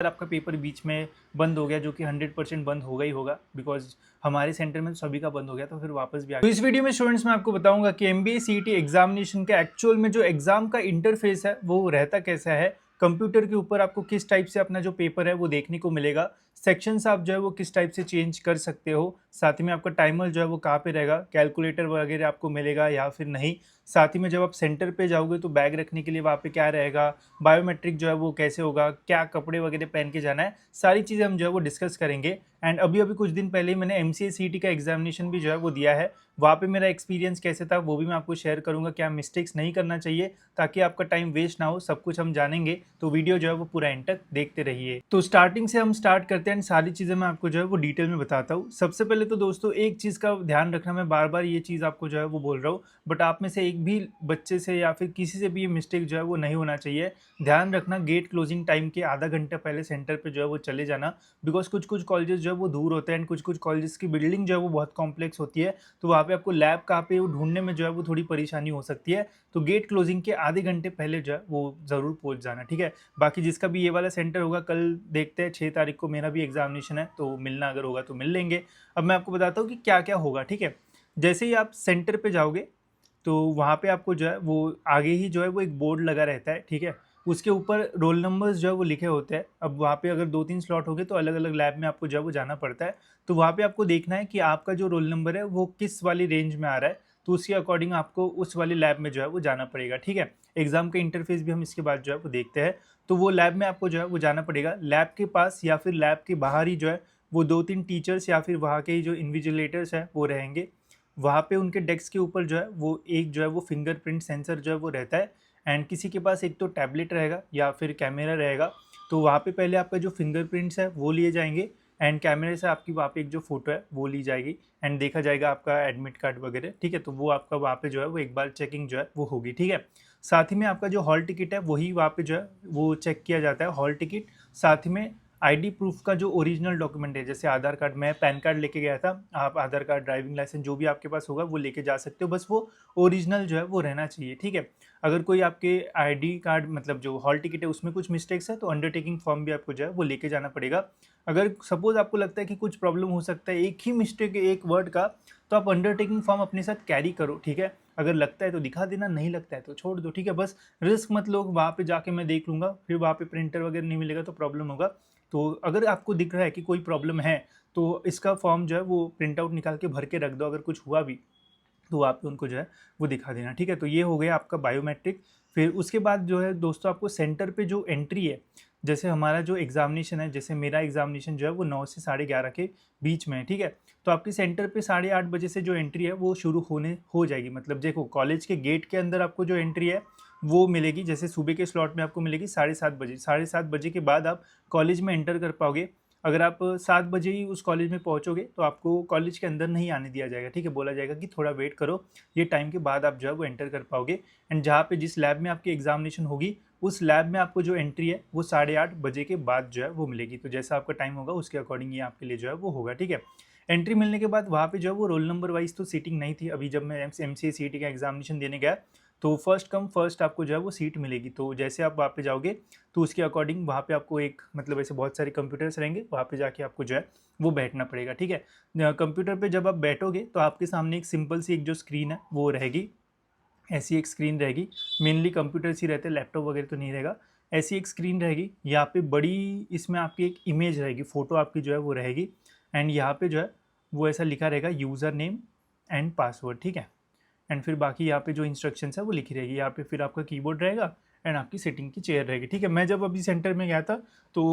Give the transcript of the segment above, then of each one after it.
अगर आपका पेपर बीच में बंद हो गया, जो कि 100% बंद होगा ही होगा, बिकॉज हमारे सेंटर में सभी का बंद हो गया, तो फिर वापस भी आ गया। तो इस वीडियो में स्टूडेंट्स मैं आपको बताऊंगा कि एमबीए सीईटी एग्जामिनेशन का एक्चुअल में जो एग्जाम का इंटरफेस है वो रहता कैसा है। कंप्यूटर के ऊपर आपको किस टाइप से अपना जो पेपर है वो देखने को मिलेगा। सेक्शंस आप जो है वो किस टाइप से चेंज कर सकते हो। साथ ही में आपका टाइमर जो है वो कहाँ पे रहेगा, कैलकुलेटर वगैरह आपको मिलेगा या फिर नहीं। साथ ही में जब आप सेंटर पे जाओगे तो बैग रखने के लिए वहाँ पे क्या रहेगा, बायोमेट्रिक जो है वो कैसे होगा, क्या कपड़े वगैरह पहन के जाना है, सारी चीज़ें हम जो है वो डिस्कस करेंगे। एंड अभी अभी कुछ दिन पहले ही मैंने एमसीए सीईटी का एग्जामिनेशन भी जो है वो दिया है। वहाँ पे मेरा एक्सपीरियंस कैसे था वो भी मैं आपको शेयर करूंगा, क्या मिस्टेक्स नहीं करना चाहिए ताकि आपका टाइम वेस्ट ना हो, सब कुछ हम जानेंगे। तो वीडियो जो है वो पूरा एंड तक देखते रहिए। तो स्टार्टिंग से हम स्टार्ट करते हैं, सारी चीज़ें मैं आपको जो है वो डिटेल में बताता हूँ। सबसे पहले तो दोस्तों एक चीज़ का ध्यान रखना, मैं बार बार ये चीज़ आपको जो है वो बोल रहा हूँ, बट आप में से एक भी बच्चे से या फिर किसी से भी ये मिस्टेक जो है वो नहीं होना चाहिए। ध्यान रखना, गेट क्लोजिंग टाइम के आधा घंटा पहले सेंटर पे जो है वो चले जाना, बिकॉज कुछ कुछ कॉलेजेस जो है वो दूर होते हैं एंड कुछ कुछ कॉलेजेस की बिल्डिंग जो है वो बहुत कॉम्प्लेक्स होती है, तो वहाँ पे आपको लैब कहाँ पे वो ढूंढने में जो है वो थोड़ी परेशानी हो सकती है। तो गेट क्लोजिंग के आधे घंटे पहले जो है वो ज़रूर पहुँच जाना, ठीक है। बाकी जिसका भी ये वाला सेंटर होगा, कल देखते हैं 6 तारीख को मेरा भी एग्जामिनेशन है, तो मिलना अगर होगा तो मिल लेंगे। अब मैं आपको बताता हूँ कि क्या क्या होगा, ठीक है। जैसे ही आप सेंटर पे जाओगे तो वहाँ पे आपको जो है वो आगे ही जो है वो एक बोर्ड लगा रहता है, ठीक है। उसके ऊपर रोल नंबर्स जो है वो लिखे होते हैं। अब वहाँ पे अगर 2-3 स्लॉट हो गए तो अलग अलग लैब में आपको जो है वो जाना पड़ता है। तो वहाँ पे आपको देखना है कि आपका जो रोल नंबर है वो किस वाली रेंज में आ रहा है, तो उसके अकॉर्डिंग आपको उस वाली लैब में जो है वो जाना पड़ेगा, ठीक है। एग्जाम का इंटरफेस भी हम इसके बाद जो है वो देखते हैं। तो वो लैब में आपको जो है वो जाना पड़ेगा। लैब के पास या फिर लैब के बाहर ही जो है वो 2-3 टीचर्स या फिर वहाँ के ही जो इन्विजिलेटर्स हैं वो रहेंगे। वहाँ पे उनके डेस्क के ऊपर जो है वो एक जो है वो फिंगरप्रिंट सेंसर जो है वो रहता है। एंड किसी के पास एक तो टैबलेट रहेगा या फिर कैमरा रहेगा। तो वहाँ पे पहले आपका जो फिंगरप्रिंट्स है वो लिए जाएंगे एंड कैमरे से आपकी वहाँ पे एक जो फोटो है वो ली जाएगी एंड देखा जाएगा आपका एडमिट कार्ड वगैरह, ठीक है। तो वो आपका वहाँ पे जो है वो एक बार चेकिंग जो है वो होगी, ठीक है। साथ ही में आपका जो हॉल टिकट है वही वहाँ पे जो है वो चेक किया जाता है, हॉल टिकट। साथ ही में आईडी प्रूफ का जो ओरिजिनल डॉक्यूमेंट है, जैसे आधार कार्ड, मैं पैन कार्ड लेके गया था, आप आधार कार्ड, ड्राइविंग लाइसेंस जो भी आपके पास होगा वो लेके जा सकते हो, बस वो ओरिजिनल जो है वो रहना चाहिए, ठीक है। अगर कोई आपके आईडी कार्ड मतलब जो हॉल टिकट है उसमें कुछ मिस्टेक्स है तो अंडरटेकिंग फॉर्म भी आपको जो है वो लेके जाना पड़ेगा। अगर सपोज आपको लगता है कि कुछ प्रॉब्लम हो सकता है एक ही मिस्टेक एक वर्ड का, तो आप अंडरटेकिंग फॉर्म अपने साथ कैरी करो, ठीक है। अगर लगता है तो दिखा देना, नहीं लगता है तो छोड़ दो, ठीक है। बस रिस्क मत लो, वहाँ पे जाके मैं देख लूंगा, फिर वहाँ पे प्रिंटर वगैरह नहीं मिलेगा तो प्रॉब्लम होगा। तो अगर आपको दिख रहा है कि कोई प्रॉब्लम है तो इसका फॉर्म जो है वो प्रिंट आउट निकाल के भर के रख दो, अगर कुछ हुआ भी तो आप उनको जो है वो दिखा देना, ठीक है। तो ये हो गया आपका बायोमेट्रिक। फिर उसके बाद जो है दोस्तों आपको सेंटर पे जो एंट्री है, जैसे हमारा जो एग्जामिनेशन है, जैसे मेरा एग्जामिनेशन जो है वो 9 से 11:30 के बीच में है, ठीक है। तो आपकी सेंटर पे 8:30 से जो एंट्री है वो शुरू होने हो जाएगी। मतलब देखो कॉलेज के गेट के अंदर आपको जो एंट्री है वो मिलेगी, जैसे सुबह के स्लॉट में आपको मिलेगी 7:30 बजे। 7:30 के बाद आप कॉलेज में एंटर कर पाओगे। अगर आप 7 बजे ही उस कॉलेज में पहुंचोगे तो आपको कॉलेज के अंदर नहीं आने दिया जाएगा, ठीक है। बोला जाएगा कि थोड़ा वेट करो, ये टाइम के बाद आप जो है वो एंटर कर पाओगे। एंड जहाँ पे जिस लैब में आपकी एग्जामिनेशन होगी उस लैब में आपको जो एंट्री है वो 8:30 बजे के बाद जो है वो मिलेगी। तो जैसा आपका टाइम होगा उसके अकॉर्डिंग ये आपके लिए जो है वो होगा, ठीक है। एंट्री मिलने के बाद वहाँ पे जो है वो रोल नंबर वाइज तो सीटिंग नहीं थी। अभी जब मैं एमसीए सीईटी का एग्जामिनेशन देने गया तो फर्स्ट कम फर्स्ट आपको जो है वो सीट मिलेगी। तो जैसे आप वहाँ पे जाओगे तो उसके अकॉर्डिंग वहाँ पे आपको एक मतलब ऐसे बहुत सारे कंप्यूटर्स रहेंगे, वहाँ पे जाके आपको जो है वो बैठना पड़ेगा, ठीक है। कंप्यूटर पे जब आप बैठोगे तो आपके सामने एक सिंपल सी एक जो स्क्रीन है वो रहेगी, ऐसी एक स्क्रीन रहेगी। मेनली कंप्यूटर्स ही रहते हैं, लैपटॉप वगैरह तो नहीं रहेगा। ऐसी एक स्क्रीन रहेगी, यहाँ पे बड़ी इसमें आपकी एक इमेज रहेगी, फ़ोटो आपकी जो है वो रहेगी। एंड यहाँ पे जो है वो ऐसा लिखा रहेगा यूज़र नेम एंड पासवर्ड, ठीक है। एंड फिर बाकी यहाँ पे जो इंस्ट्रक्शंस है वो लिखी रहेगी। यहाँ पे फिर आपका कीबोर्ड रहेगा एंड आपकी सिटिंग की चेयर रहेगी, ठीक है। मैं जब अभी सेंटर में गया था तो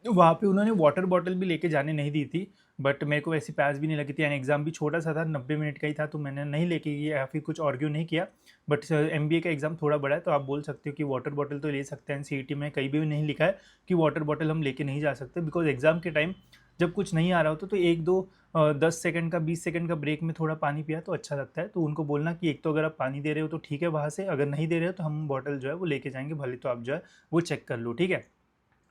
वहाँ पे उन्होंने वाटर बॉटल भी लेके जाने नहीं दी थी, बट मेरे को वैसी प्यास भी नहीं लगी थी एंड एग्ज़ाम भी छोटा सा था, 90 मिनट का ही था, तो मैंने नहीं लेके गया या फिर कुछ आर्ग्यू नहीं किया। बट एमबीए का एग्ज़ाम थोड़ा बड़ा है तो आप बोल सकते हो कि वाटर बॉटल तो ले सकते हैं। सीईटी में कहीं भी नहीं लिखा है कि वाटर बॉटल हम लेके नहीं जा सकते, बिकॉज एग्ज़ाम के टाइम जब कुछ नहीं आ रहा होता तो एक दो 10 सेकंड का 20 सेकंड का ब्रेक में थोड़ा पानी पिया तो अच्छा लगता है। तो उनको बोलना कि एक तो अगर आप पानी दे रहे हो तो ठीक है वहाँ से, अगर नहीं दे रहे हो तो हम बॉटल जो है वो लेके जाएंगे, भले तो आप जो है वो चेक कर लो, ठीक है।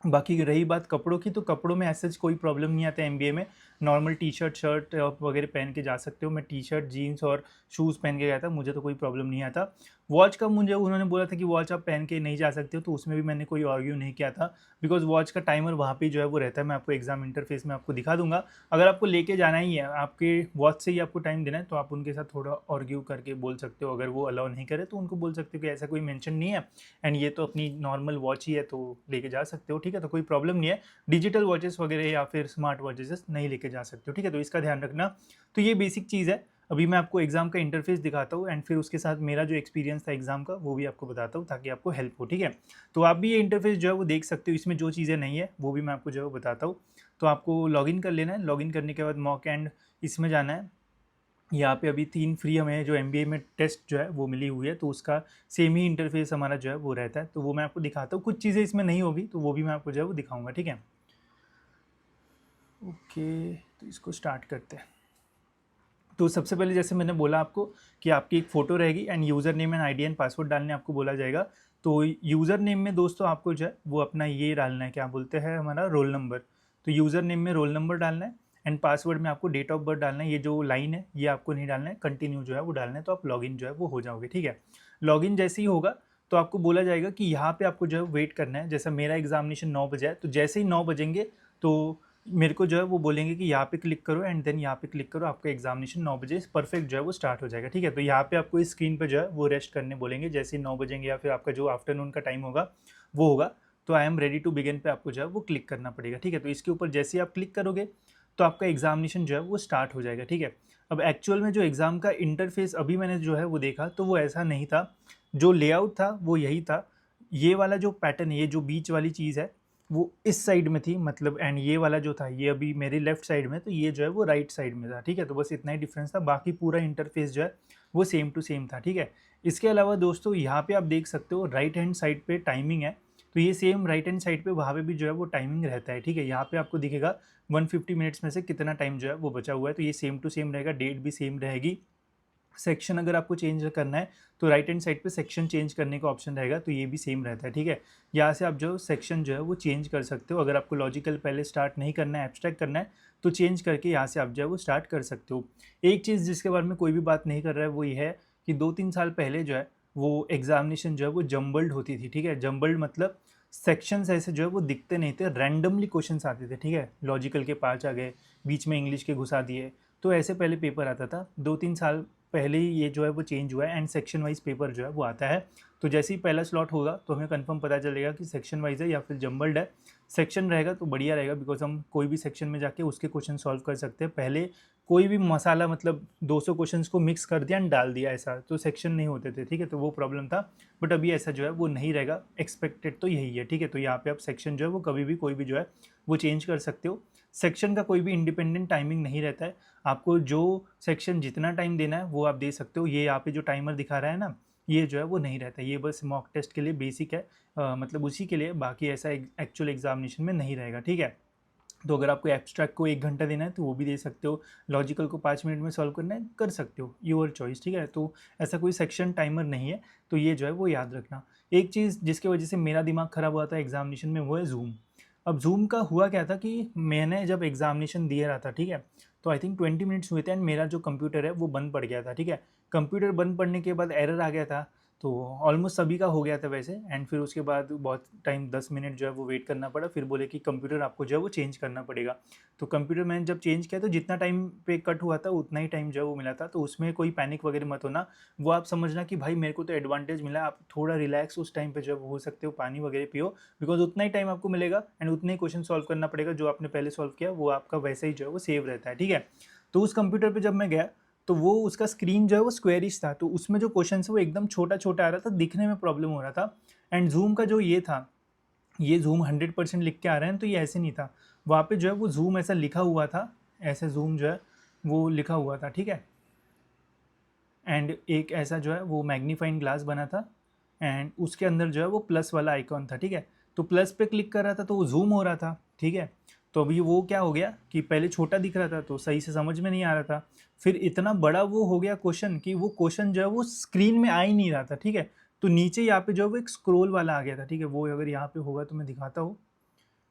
बाकी रही बात कपड़ों की, तो कपड़ों में ऐसा कोई प्रॉब्लम नहीं आता है एमबीए में। नॉर्मल टी शर्ट वगैरह पहन के जा सकते हो। मैं टी शर्ट जीन्स और शूज़ पहन के गया था, मुझे तो कोई प्रॉब्लम नहीं आता। वॉच का मुझे उन्होंने बोला था कि वॉच आप पहन के नहीं जा सकते हो, तो उसमें भी मैंने कोई आर्ग्यू नहीं किया था, बिकॉज़ वॉच का टाइमर वहाँ पे जो है वो रहता है। मैं आपको एग्ज़ाम इंटरफ़ेस में आपको दिखा दूँगा। अगर आपको लेके जाना ही है, आपके वॉच से ही आपको टाइम देना है, तो आप उनके साथ थोड़ा आर्ग्यू करके बोल सकते हो। अगर वो अलाउ नहीं करे तो उनको बोल सकते हो कि ऐसा कोई मेंशन नहीं है एंड ये तो अपनी नॉर्मल वॉच ही है, तो लेके जा सकते हो, ठीक है? तो कोई प्रॉब्लम नहीं है। डिजिटल वॉचेस वगैरह या फिर स्मार्ट वॉचेस नहीं लेके जा सकते हो, ठीक है? तो इसका ध्यान रखना। तो ये बेसिक चीज़ है। अभी मैं आपको एग्ज़ाम का इंटरफ़ेस दिखाता हूँ एंड फिर उसके साथ मेरा जो एक्सपीरियंस था एग्ज़ाम का वो भी आपको बताता हूँ, ताकि आपको हेल्प हो, ठीक है? तो आप भी ये इंटरफ़ेस जो है वो देख सकते हो, इसमें जो चीज़ें नहीं है वो भी मैं आपको जो है वो बताता हूँ। तो आपको लॉगिन कर लेना है, लॉगिन करने के बाद मॉक एंड इसमें जाना है। यहाँ पे अभी 3 फ्री हमें जो एमबीए में टेस्ट जो है वो मिली हुई है, तो उसका सेम ही इंटरफ़ेस हमारा जो है वो रहता है। तो वो मैं आपको दिखाता हूँ, कुछ चीज़ें इसमें नहीं होगी तो वो भी मैं आपको जो है वो दिखाऊँगा, ठीक है? ओके, तो इसको स्टार्ट करते हैं। तो सबसे पहले जैसे मैंने बोला आपको कि आपकी एक फ़ोटो रहेगी end user name and ID and password डालने आपको बोला जाएगा। तो यूज़र नेम में दोस्तों आपको जो है वो अपना ये डालना है, क्या बोलते हैं, हमारा रोल नंबर। तो यूज़र नेम में रोल नंबर डालना है एंड पासवर्ड में आपको डेट ऑफ बर्थ डालना है। ये जो लाइन है ये आपको नहीं डालना है, कंटिन्यू जो है वो डालना है, तो आप लॉगिन जो है वो हो जाओगे, ठीक है? लॉगिन जैसे ही होगा तो आपको बोला जाएगा कि यहाँ पे आपको जो है वेट करना है। जैसा मेरा एग्ज़ामिनेशन 9 बजे है, तो जैसे ही 9 बजेंगे तो मेरे को जो है वो बोलेंगे कि यहाँ पे क्लिक करो एंड देन यहाँ पे क्लिक करो, आपका एग्जामिनेशन 9 बजे परफेक्ट जो है वो स्टार्ट हो जाएगा, ठीक है? तो यहाँ पे आपको इस स्क्रीन पे जो है वो रेस्ट करने बोलेंगे। जैसे ही 9 बजेंगे या फिर आपका जो आफ्टरनून का टाइम होगा वो होगा, तो I am ready to begin पे आपको जो है वो क्लिक करना पड़ेगा, ठीक है? तो इसके ऊपर जैसे ही आप क्लिक करोगे तो आपका एग्जामिनेशन जो है वो स्टार्ट हो जाएगा, ठीक है? अब एक्चुअल में जो एग्ज़ाम का इंटरफेस अभी मैंने जो है वो देखा तो वो ऐसा नहीं था। जो लेआउट था वो यही था। ये वाला जो पैटर्न है, ये जो बीच वाली चीज़ है वो इस साइड में थी, मतलब एंड ये वाला जो था ये अभी मेरे लेफ्ट साइड में, तो ये जो है वो राइट साइड में था, ठीक है? तो बस इतना ही डिफरेंस था, बाकी पूरा इंटरफेस जो है वो सेम टू सेम था, ठीक है? इसके अलावा दोस्तों यहाँ पे आप देख सकते हो राइट हैंड साइड पे टाइमिंग है, तो ये सेम राइट हैंड साइड पे वहाँ पे भी जो है वो टाइमिंग रहता है, ठीक है? यहाँ पे आपको दिखेगा 150 मिनट्स में से कितना टाइम जो है वो बचा हुआ है, तो ये सेम टू सेम रहेगा, डेट भी सेम रहेगी। सेक्शन अगर आपको चेंज करना है तो राइट हैंड साइड पे सेक्शन चेंज करने का ऑप्शन रहेगा, तो ये भी सेम रहता है, ठीक है? यहाँ से आप जो सेक्शन जो है वो चेंज कर सकते हो। अगर आपको लॉजिकल पहले स्टार्ट नहीं करना है, एब्स्ट्रैक्ट करना है, तो चेंज करके यहाँ से आप जो है वो स्टार्ट कर सकते हो। एक चीज़ जिसके बारे में कोई भी बात नहीं कर रहा है वो ये है कि 2-3 साल पहले जो है वो एग्जामिनेशन जो है वो जम्बल्ड होती थी, ठीक है? जम्बल्ड मतलब सेक्शंस ऐसे जो है वो दिखते नहीं थे, रैंडमली क्वेश्चंस आते थे, ठीक है? लॉजिकल के 5 आ गए, बीच में इंग्लिश के घुसा दिए, तो ऐसे पहले पेपर आता था। 2-3 साल पहले ही ये जो है वो चेंज हुआ है एंड सेक्शन वाइज पेपर जो है वो आता है। तो जैसे ही पहला स्लॉट होगा तो हमें कंफर्म पता चलेगा कि सेक्शन वाइज है या फिर जम्बल्ड है। सेक्शन रहेगा तो बढ़िया रहेगा, बिकॉज हम कोई भी सेक्शन में जाके उसके क्वेश्चन सॉल्व कर सकते हैं। पहले कोई भी मसाला मतलब 200 क्वेश्चंस को मिक्स कर दिया एंड डाल दिया, ऐसा तो सेक्शन नहीं होते थे, ठीक है? तो वो प्रॉब्लम था, बट अभी ऐसा जो है वो नहीं रहेगा। एक्सपेक्टेड तो यही है, ठीक है? तो यहाँ पे आप सेक्शन जो है वो कभी भी कोई भी जो है वो चेंज कर सकते हो। सेक्शन का कोई भी इंडिपेंडेंट टाइमिंग नहीं रहता है, आपको जो सेक्शन जितना टाइम देना है वो आप दे सकते हो। ये यहाँ पे जो टाइमर दिखा रहा है ना, ये जो है वो नहीं रहता, ये बस मॉक टेस्ट के लिए बेसिक है, मतलब उसी के लिए, बाकी ऐसा एक्चुअल एग्जामिनेशन में नहीं रहेगा, ठीक है? तो अगर आपको एब्स्ट्रैक्ट को 1 घंटा देना है तो वो भी दे सकते हो, लॉजिकल को 5 मिनट में सॉल्व करना है कर सकते हो, योर चॉइस, ठीक है? तो ऐसा कोई सेक्शन टाइमर नहीं है, तो ये जो है वो याद रखना। एक चीज़ जिसकी वजह से मेरा दिमाग ख़राब हुआ था एग्जामिनेशन में वो है ज़ूम। अब ज़ूम का हुआ क्या था कि मैंने जब एग्जामिनेशन दे रहा था, ठीक है? तो आई थिंक 20 मिनट्स हुए थे एंड मेरा जो कंप्यूटर है वो बंद पड़ गया था, ठीक है? कंप्यूटर बंद पड़ने के बाद एरर आ गया था, तो ऑलमोस्ट सभी का हो गया था वैसे, एंड फिर उसके बाद बहुत टाइम 10 मिनट जो है वो वेट करना पड़ा, फिर बोले कि कंप्यूटर आपको जो है वो चेंज करना पड़ेगा। तो कंप्यूटर मैंने जब चेंज किया तो जितना टाइम पे कट हुआ था उतना ही टाइम जो है वो मिला था, तो उसमें कोई पैनिक वगैरह मत होना। वो आप समझना कि भाई मेरे को तो एडवांटेज मिला, आप थोड़ा रिलैक्स उस टाइम पे जो है वो हो सकते हो, पानी वगैरह पियो, बिकॉज उतना ही टाइम आपको मिलेगा एंड उतने ही क्वेश्चन सॉल्व करना पड़ेगा, जो आपने पहले सॉल्व किया वो आपका वैसे ही जो है वो सेव रहता है, ठीक है? तो उस कंप्यूटर पर जब मैं गया तो वो उसका स्क्रीन जो है वो स्क्वेरिश था, तो उसमें जो क्वेश्चन है वो एकदम छोटा-छोटा आ रहा था, दिखने में प्रॉब्लम हो रहा था। एंड ज़ूम का जो ये था, ये ज़ूम 100% लिख के आ रहे हैं, तो ये ऐसे नहीं था। वहाँ पे जो है वो ज़ूम ऐसा लिखा हुआ था, ऐसे ज़ूम जो है वो लिखा हुआ था, ठीक है? एंड एक ऐसा जो है वो मैग्नीफाइंग ग्लास बना था एंड उसके अंदर जो है वो प्लस वाला आइकॉन था, ठीक है? तो प्लस पे क्लिक कर रहा था तो वो ज़ूम हो रहा था, ठीक है? तो अभी वो क्या हो गया कि पहले छोटा दिख रहा था तो सही से समझ में नहीं आ रहा था। फिर इतना बड़ा वो हो गया क्वेश्चन कि वो क्वेश्चन जो है वो स्क्रीन में आ ही नहीं रहा था, ठीक है? तो नीचे यहाँ पे जो है वो एक स्क्रॉल वाला आ गया था, ठीक है? वो अगर यहाँ पे होगा तो मैं दिखाता हूँ।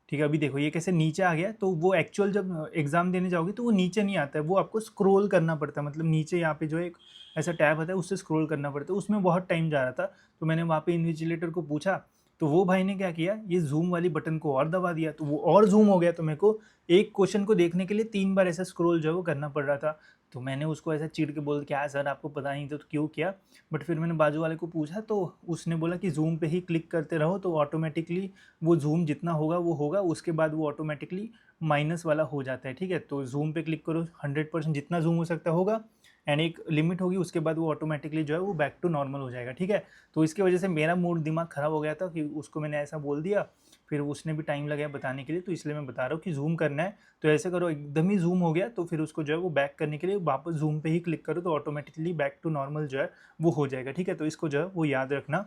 ठीक है, अभी देखो ये कैसे नीचे आ गया, तो वो एक्चुअल जब एग्ज़ाम देने जाओगे तो वो नीचे नहीं आता है, वो आपको स्क्रॉल करना पड़ता है, मतलब नीचे यहाँ पे जो है एक ऐसा टैब आता है, उससे स्क्रॉल करना पड़ता है, उसमें बहुत टाइम जा रहा था। तो मैंने वहाँ पे इन्विजिलेटर को पूछा, तो वो भाई ने क्या किया, ये जूम वाली बटन को और दबा दिया, तो वो और जूम हो गया। तो मेरे को एक क्वेश्चन को देखने के लिए 3 बार ऐसा स्क्रॉल जो है वो करना पड़ रहा था। तो मैंने उसको ऐसा चिढ़ के बोल, क्या सर आपको पता नहीं तो क्यों किया? बट फिर मैंने बाजू वाले को पूछा, तो उसने बोला कि जूम पे ही क्लिक करते रहो, तो ऑटोमेटिकली वो जूम जितना होगा वो होगा, उसके बाद वो ऑटोमेटिकली माइनस वाला हो जाता है। ठीक है, तो जूम पे क्लिक करो, 100% जितना जूम हो सकता होगा, एंड एक लिमिट होगी, उसके बाद वो ऑटोमेटिकली जो है वो बैक टू नॉर्मल हो जाएगा। ठीक है, तो इसकी वजह से मेरा मूड दिमाग ख़राब हो गया था कि उसको मैंने ऐसा बोल दिया, फिर उसने भी टाइम लगाया बताने के लिए। तो इसलिए मैं बता रहा हूँ कि जूम करना है तो ऐसे करो, एकदम ही जूम हो गया तो फिर उसको जो है वो बैक करने के लिए वापस जूम पे ही क्लिक करो, तो ऑटोमेटिकली बैक टू नॉर्मल जो है वो हो जाएगा। ठीक है, तो इसको जो है वो याद रखना।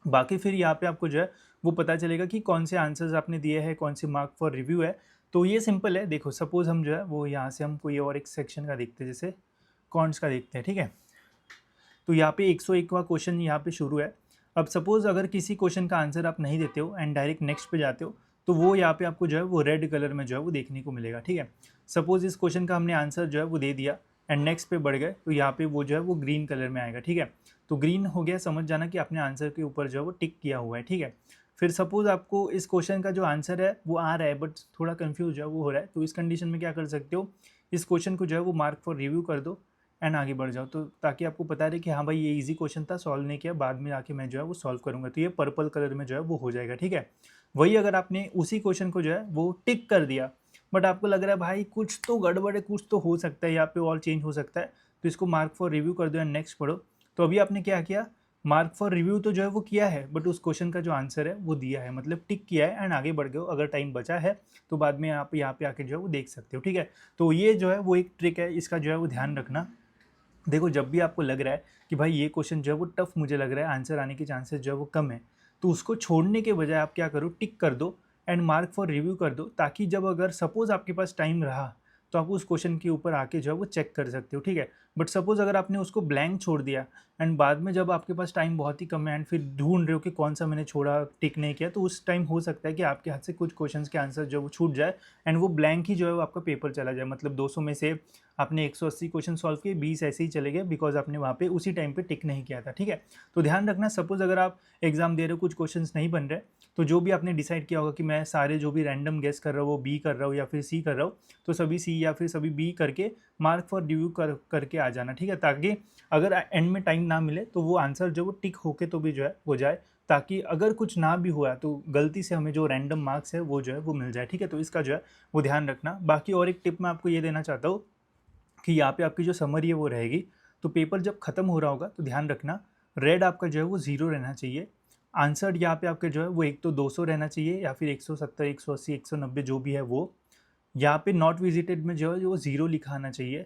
बाकी फिर यहाँ पे आपको जो है वो पता चलेगा कि कौन से आंसर्स आपने दिए हैं, कौन सी मार्क फॉर रिव्यू है। तो ये सिंपल है, देखो सपोज हम जो है वो यहाँ से हम कोई और एक सेक्शन का देखते हैं, जैसे कॉन्ट्स का देखते हैं। ठीक है, तो यहाँ पे 101वां क्वेश्चन यहाँ पे शुरू है। अब सपोज़ अगर किसी क्वेश्चन का आंसर आप नहीं देते हो एंड डायरेक्ट नेक्स्ट पे जाते हो, तो वो यहाँ पे आपको जो है वो रेड कलर में जो है वो देखने को मिलेगा। ठीक है, सपोज़ इस क्वेश्चन का हमने आंसर जो है वो दे दिया एंड नेक्स्ट पे बढ़ गए, तो यहाँ पे वो जो है वो ग्रीन कलर में आएगा। ठीक है, तो ग्रीन हो गया, समझ जाना कि आपने आंसर के ऊपर जो है वो टिक किया हुआ है। ठीक है, फिर सपोज़ आपको इस क्वेश्चन का जो आंसर है वो आ रहा है बट थोड़ा कन्फ्यूज जो है वो हो रहा है, तो इस कंडीशन में क्या कर सकते हो, इस क्वेश्चन को जो है वो मार्क फॉर रिव्यू कर दो एंड आगे बढ़ जाओ, तो ताकि आपको पता रहे कि हाँ भाई ये इजी क्वेश्चन था, सॉल्व नहीं किया, बाद में आके मैं जो है वो सॉल्व करूँगा, तो ये पर्पल कलर में जो है वो हो जाएगा। ठीक है, वही अगर आपने उसी क्वेश्चन को जो है वो टिक कर दिया बट आपको लग रहा है भाई कुछ तो गड़बड़ है, कुछ तो हो सकता है यहाँ पे और चेंज हो सकता है, तो इसको मार्क फॉर रिव्यू कर दो एंड नेक्स्ट पढ़ो। तो अभी आपने क्या किया, मार्क फॉर रिव्यू तो जो है वो किया है बट उस क्वेश्चन का जो आंसर है वो दिया है, मतलब टिक किया है एंड आगे बढ़ गए हो। अगर टाइम बचा है तो बाद में आप यहाँ पे आके जो है वो देख सकते हो। ठीक है, तो ये जो है वो एक ट्रिक है, इसका जो है वो ध्यान रखना। देखो जब भी आपको लग रहा है कि भाई ये क्वेश्चन जो है वो टफ मुझे लग रहा है, आंसर आने के चांसेस जो है वो कम है, तो उसको छोड़ने के बजाय आप क्या करो, टिक कर दो एंड मार्क फॉर रिव्यू कर दो, ताकि जब अगर सपोज आपके पास टाइम रहा तो आप उस क्वेश्चन के ऊपर आके जो है वो चेक कर सकते हो। ठीक है, बट सपोज अगर आपने उसको ब्लैंक छोड़ दिया एंड बाद में जब आपके पास टाइम बहुत ही कम है एंड फिर ढूंढ रहे हो कि कौन सा मैंने छोड़ा, टिक नहीं किया, तो उस टाइम हो सकता है कि आपके हाथ से कुछ क्वेश्चंस के आंसर जो है वो छूट जाए एंड वो ब्लैंक ही जो है वो आपका पेपर चला जाए, मतलब 200 में से आपने 180 क्वेश्चन सॉल्व किए, 20 ऐसे ही चले गए बिकॉज आपने वहाँ पे उसी टाइम पे टिक नहीं किया था। ठीक है, तो ध्यान रखना, सपोज अगर आप एग्जाम दे रहे हो, कुछ क्वेश्चंस नहीं बन रहे, तो जो भी आपने डिसाइड किया होगा कि मैं सारे जो भी रैंडम गेस कर रहा हूँ वो बी कर रहा हूँ या फिर सी कर रहा हूँ, तो सभी सी या फिर सभी बी करके मार्क फॉर रिव्यू करके आ जाना। ठीक है, ताकि अगर एंड में टाइम ना मिले तो वो आंसर जो वो टिक होके तो भी जो है हो जाए, ताकि अगर कुछ ना भी हुआ तो गलती से हमें जो रैंडम मार्क्स है वो जो है वो मिल जाए। ठीक है, तो इसका जो है वो ध्यान रखना। बाकी और एक टिप मैं आपको ये देना चाहता हूँ कि यहाँ पे आपकी जो समरी है वो रहेगी, तो पेपर जब खत्म हो रहा होगा तो ध्यान रखना रेड आपका जो है वो 0 रहना चाहिए। आंसर यहाँ पे आपके जो है वो एक तो 200 रहना चाहिए या फिर 170, 180, 190 जो भी है वो। यहाँ पे नॉट विजिटेड में जो है वो 0 लिखा आना चाहिए।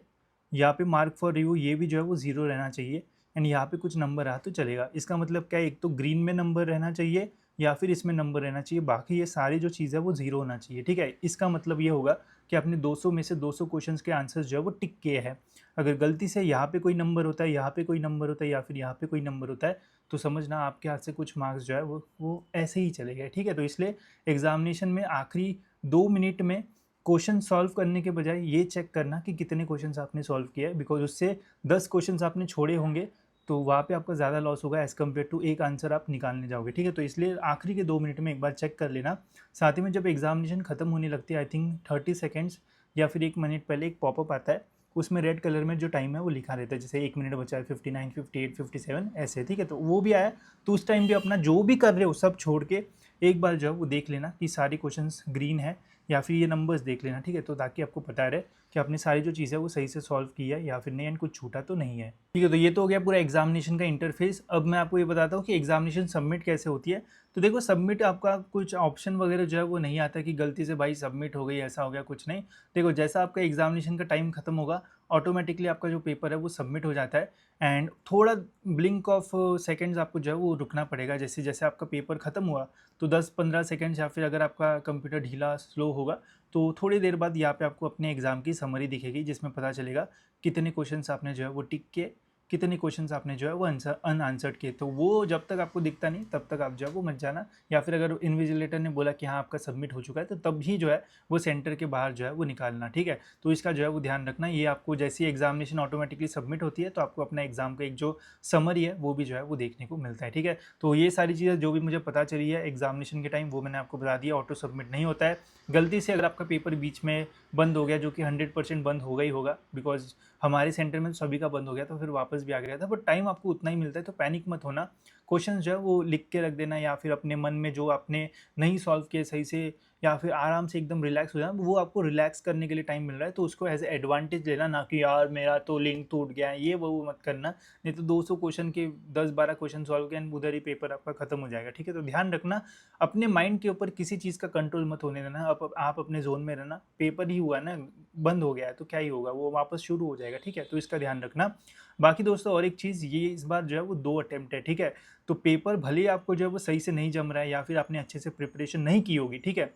यहाँ पे मार्क फॉर रिव्यू ये भी जो है वो 0 रहना चाहिए एंड यहाँ पे कुछ नंबर रहा तो चलेगा। इसका मतलब क्या है, एक तो ग्रीन में नंबर रहना चाहिए या फिर इसमें नंबर रहना चाहिए, बाकी ये सारी जो चीज़ है वो 0 होना चाहिए। ठीक है, इसका मतलब ये होगा कि आपने 200 में से 200 क्वेश्चंस के आंसर्स जो है वो टिक किए हैं। अगर गलती से यहाँ पे कोई नंबर होता है, यहाँ पे कोई नंबर होता है या फिर यहाँ पे कोई नंबर होता है, तो समझना आपके हाथ से कुछ मार्क्स जो है वो ऐसे ही चले गए। ठीक है, तो इसलिए एग्जामिनेशन में आखिरी 2 मिनट में क्वेश्चन सॉल्व करने के बजाय ये चेक करना कि कितने क्वेश्चंस आपने सॉल्व किए हैं, बिकॉज उससे 10 क्वेश्चंस आपने छोड़े होंगे तो वहाँ पे आपका ज़्यादा लॉस होगा एज़ कम्पेयर टू एक आंसर आप निकालने जाओगे। ठीक है, तो इसलिए आखिरी के 2 मिनट में एक बार चेक कर लेना। साथ ही में जब एग्जामिनेशन खत्म होने लगती है, आई थिंक 30 सेकेंड्स या फिर 1 मिनट पहले एक पॉपअप आता है, उसमें रेड कलर में जो टाइम है वो लिखा रहता है, जैसे 1 मिनट बचा है, 59, 58, 57 ऐसे। ठीक है, तो वो भी आया, तो उस टाइम भी अपना जो भी कर रहे हो सब छोड़ के एक बार जो है वो देख लेना कि सारे क्वेश्चंस ग्रीन है या फिर ये नंबर्स देख लेना। ठीक है, तो ताकि आपको पता रहे कि आपने सारी जो चीज़ है वो सही से सॉल्व की है या फिर नहीं एंड कुछ छूटा तो नहीं है। ठीक है, तो ये तो हो गया पूरा एग्जामिनेशन का इंटरफेस। अब मैं आपको ये बताता हूँ कि एग्जामिनेशन सबमिट कैसे होती है। तो देखो सबमिट आपका कुछ ऑप्शन वगैरह जो है वो नहीं आता कि गलती से भाई सबमिट हो गई, ऐसा हो गया, कुछ नहीं। देखो जैसा आपका एग्जामिनेशन का टाइम खत्म होगा ऑटोमेटिकली आपका जो पेपर है वो सबमिट हो जाता है एंड थोड़ा ब्लिंक ऑफ सेकंड्स आपको जो है वो रुकना पड़ेगा। जैसे जैसे आपका पेपर ख़त्म हुआ तो 10-15 सेकंड्स या फिर अगर आपका कंप्यूटर ढीला स्लो होगा तो थोड़ी देर बाद यहाँ पे आपको अपने एग्ज़ाम की समरी दिखेगी, जिसमें पता चलेगा कितने क्वेश्चंस आपने जो है वो टिक किए, कितने क्वेश्चंस आपने जो है वो आंसर अनआंसर्ड किए। तो वो जब तक आपको दिखता नहीं तब तक आप जो है वो मत जाना, या फिर अगर इन्विजिलेटर ने बोला कि हाँ आपका सबमिट हो चुका है तो तब ही जो है वो सेंटर के बाहर जो है वो निकालना, ठीक है। तो इसका जो है वो ध्यान रखना। ये आपको जैसी एग्जामिनेशन ऑटोमेटिकली सबमिट होती है तो आपको अपना एग्जाम का एक जो समरी है वो भी जो है वो देखने को मिलता है, ठीक है। तो ये सारी चीज़ें जो भी मुझे पता चली है एग्जामिनेशन के टाइम वो मैंने आपको बता दिया। ऑटो सबमिट नहीं होता है। गलती से अगर आपका पेपर बीच में बंद हो गया, जो कि 100% बंद होगा ही होगा, बिकॉज हमारे सेंटर में सभी का बंद हो गया तो फिर वापस भी आ गया था, बट टाइम आपको उतना ही मिलता है तो पैनिक मत होना। क्वेश्चन जो है वो लिख के रख देना, या फिर अपने मन में जो आपने नहीं सॉल्व किए सही से, या फिर आराम से एकदम रिलैक्स हो जाना। वो आपको रिलैक्स करने के लिए टाइम मिल रहा है तो उसको एज एडवांटेज लेना, ना कि यार मेरा तो लिंक टूट गया है, ये वो मत करना। नहीं तो 200 क्वेश्चन के 10-12 क्वेश्चन सॉल्व किए एंड उधर ही पेपर आपका खत्म हो जाएगा, ठीक है। तो ध्यान रखना, अपने माइंड के ऊपर किसी चीज़ का कंट्रोल मत होने देना। आप अपने जोन में रहना। पेपर ही हुआ ना, बंद हो गया है तो क्या ही होगा, वो वापस शुरू हो जाएगा, ठीक है। तो इसका ध्यान रखना। बाकी दोस्तों और एक चीज़, ये इस बार जो है वो 2 अटेम्प्ट है, ठीक है। तो पेपर भले ही आपको जो है वो सही से नहीं जम रहा है या फिर आपने अच्छे से प्रिपरेशन नहीं की होगी, ठीक है,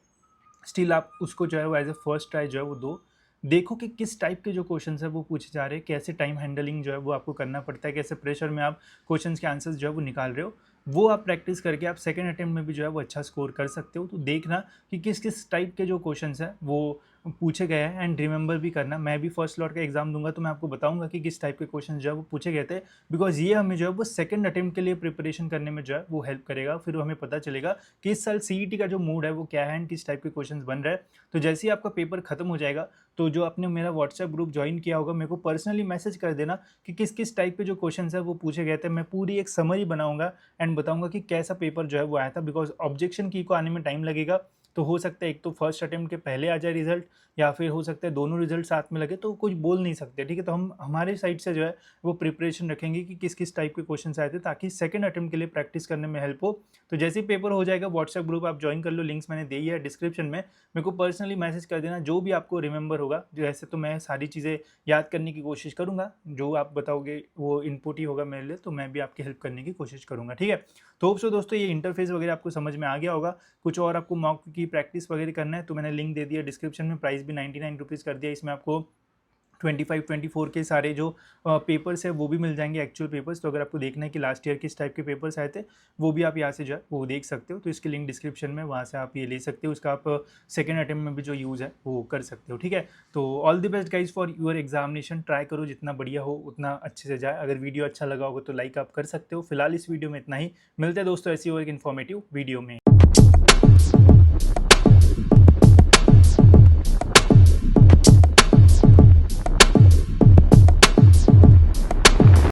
स्टिल आप उसको जो है वो एज ए फर्स्ट ट्राई जो है वो दो। देखो कि किस टाइप के जो क्वेश्चंस है वो पूछे जा रहे हैं, कैसे टाइम हैंडलिंग जो है वो आपको करना पड़ता है, कैसे प्रेशर में आप क्वेश्चंस के आंसर्स जो है वो निकाल रहे हो। वो आप प्रैक्टिस करके आप सेकंड अटेम्प्ट में भी जो है वो अच्छा स्कोर कर सकते हो। तो देखना कि किस किस टाइप के जो क्वेश्चंस हैं वो पूछे गए हैं, एंड रिमेंबर भी करना। मैं भी फर्स्ट लॉट का एग्जाम दूंगा तो मैं आपको बताऊंगा कि किस टाइप के क्वेश्चन जो है वो पूछे गए थे, बिकॉज ये हमें जो है वो सेकंड अटेम्प्ट के लिए प्रिपरेशन करने में जो है वो हेल्प करेगा। फिर हमें पता चलेगा कि इस साल सीईटी का जो मूड है वो क्या है एंड किस टाइप के क्वेश्चन बन रहे हैं। तो जैसे ही आपका पेपर खत्म हो जाएगा तो जो आपने मेरा व्हाट्सएप ग्रुप ज्वाइन किया होगा, मेरे को पर्सनली मैसेज कर देना कि किस किस टाइप के जो क्वेश्चन है वो पूछे गए थे। मैं पूरी एक समरी बनाऊंगा एंड बताऊंगा कि कैसा पेपर जो है वो आया था, बिकॉज ऑब्जेक्शन की को आने में टाइम लगेगा। तो हो सकता है एक तो फर्स्ट अटेम्प्ट के पहले आ जाए रिजल्ट, या फिर हो सकता है दोनों रिजल्ट साथ में लगे, तो कुछ बोल नहीं सकते, ठीक है। तो हम हमारे साइड से जो है वो प्रिपरेशन रखेंगे कि किस किस टाइप के क्वेश्चन आए थे, ताकि सेकंड अटेम्प्ट के लिए प्रैक्टिस करने में हेल्प हो। तो जैसे ही पेपर हो जाएगा व्हाट्सएप ग्रुप आप ज्वाइन कर लो, लिंक्स मैंने दी है डिस्क्रिप्शन में। मेरे को पर्सनली मैसेज कर देना जो भी आपको रिमेंबर होगा। जैसे तो मैं सारी चीज़ें याद करने की कोशिश करूँगा, जो आप बताओगे वो इनपुट ही होगा मेरे लिए, तो मैं भी आपकी हेल्प करने की कोशिश करूँगा, ठीक है। तो होप सो दोस्तों ये इंटरफेस वगैरह आपको समझ में आ गया होगा। कुछ और आपको मॉक की प्रैक्टिस वगैरह करना है तो मैंने लिंक दे दिया डिस्क्रिप्शन में, प्राइस भी 99 रुपीज़ कर दिया। इसमें आपको 25-24 के सारे जो पेपर्स है वो भी मिल जाएंगे, एक्चुअल पेपर्स। तो अगर आपको देखना है कि लास्ट ईयर किस टाइप के पेपर्स आए थे वो भी आप यहाँ से जो है वो देख सकते हो। तो इसकी लिंक डिस्क्रिप्शन में, वहाँ से आप ये ले सकते हो। उसका आप सेकेंड अटेम्प्ट में भी जो यूज़ है वो कर सकते हो, ठीक है। तो all the best guys for your examination. Try करो जितना बढ़िया हो उतना अच्छे से जाए। अगर वीडियो अच्छा लगा होगा तो लाइक आप कर सकते हो। फिलहाल इस वीडियो में इतना ही। मिलते हैं दोस्तों ऐसी और एक इन्फॉर्मेटिव वीडियो में।